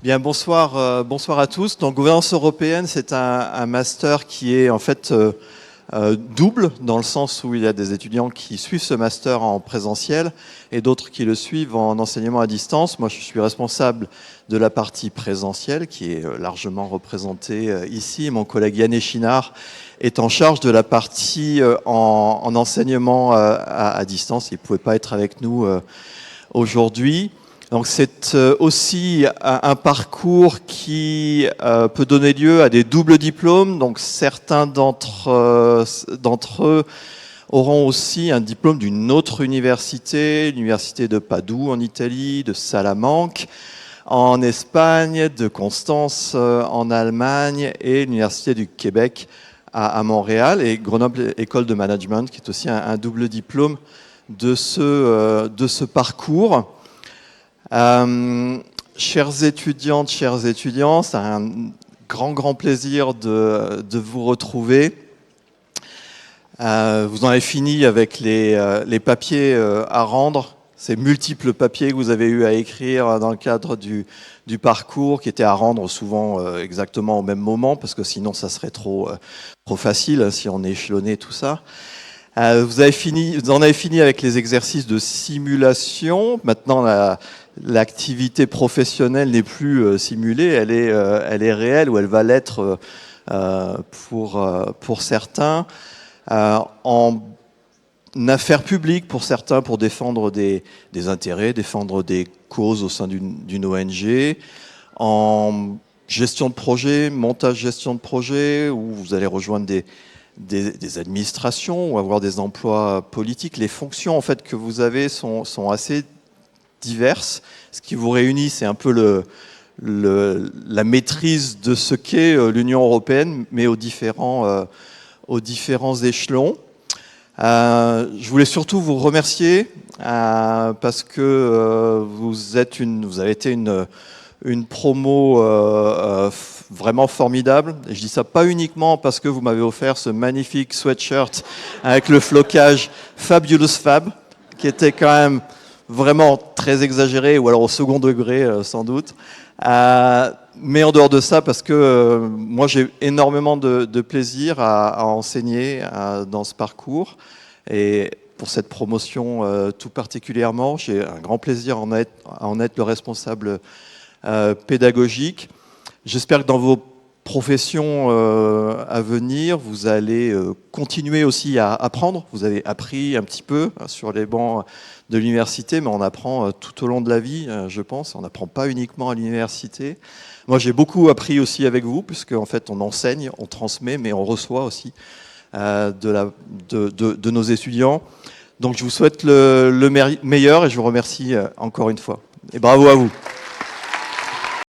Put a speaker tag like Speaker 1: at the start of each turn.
Speaker 1: Bien, bonsoir à tous. Donc, gouvernance européenne, c'est un master qui est en fait double, dans le sens où il y a des étudiants qui suivent ce master en présentiel et d'autres qui le suivent en enseignement à distance. Moi, je suis responsable de la partie présentielle, qui est largement représentée ici. Mon collègue Yann Echinard est en charge de la partie en enseignement à distance. Il ne pouvait pas être avec nous aujourd'hui. Donc c'est aussi un parcours qui peut donner lieu à des doubles diplômes. Donc certains d'entre eux auront aussi un diplôme d'une autre université, l'université de Padoue en Italie, de Salamanque en Espagne, de Constance en Allemagne et l'université du Québec à Montréal, et Grenoble École de Management, qui est aussi un double diplôme de ce parcours. Chères étudiantes, chers étudiants, c'est un grand plaisir de vous retrouver. Vous en avez fini avec les papiers à rendre, ces multiples papiers que vous avez eu à écrire dans le cadre du parcours, qui étaient à rendre souvent exactement au même moment, parce que sinon ça serait trop facile si on échelonnait tout ça. Vous en avez fini avec les exercices de simulation. Maintenant, l'activité professionnelle n'est plus simulée, elle est réelle, ou elle va l'être pour certains. En affaires publiques pour certains, pour défendre des intérêts, défendre des causes au sein d'une ONG. En gestion de projet, montage gestion de projet, où vous allez rejoindre des administrations ou avoir des emplois politiques. Les fonctions en fait que vous avez sont assez diverses. Ce qui vous réunit, c'est un peu la maîtrise de ce qu'est l'Union européenne, mais aux différents échelons. Je voulais surtout vous remercier parce que vous avez été une promo vraiment formidable. Et je dis ça pas uniquement parce que vous m'avez offert ce magnifique sweatshirt avec le flocage Fabulous Fab, qui était quand même vraiment très exagéré, ou alors au second degré sans doute. Mais en dehors de ça, parce que moi j'ai énormément de plaisir à enseigner dans ce parcours, et pour cette promotion tout particulièrement, j'ai un grand plaisir à en être le responsable pédagogique. J'espère que dans vos professions à venir, vous allez continuer aussi à apprendre. Vous avez appris un petit peu sur les bancs de l'université, mais on apprend tout au long de la vie, je pense. On n'apprend pas uniquement à l'université. Moi, j'ai beaucoup appris aussi avec vous, puisque en fait, on enseigne, on transmet, mais on reçoit aussi de nos étudiants. Donc, je vous souhaite le meilleur et je vous remercie encore une fois. Et bravo à vous.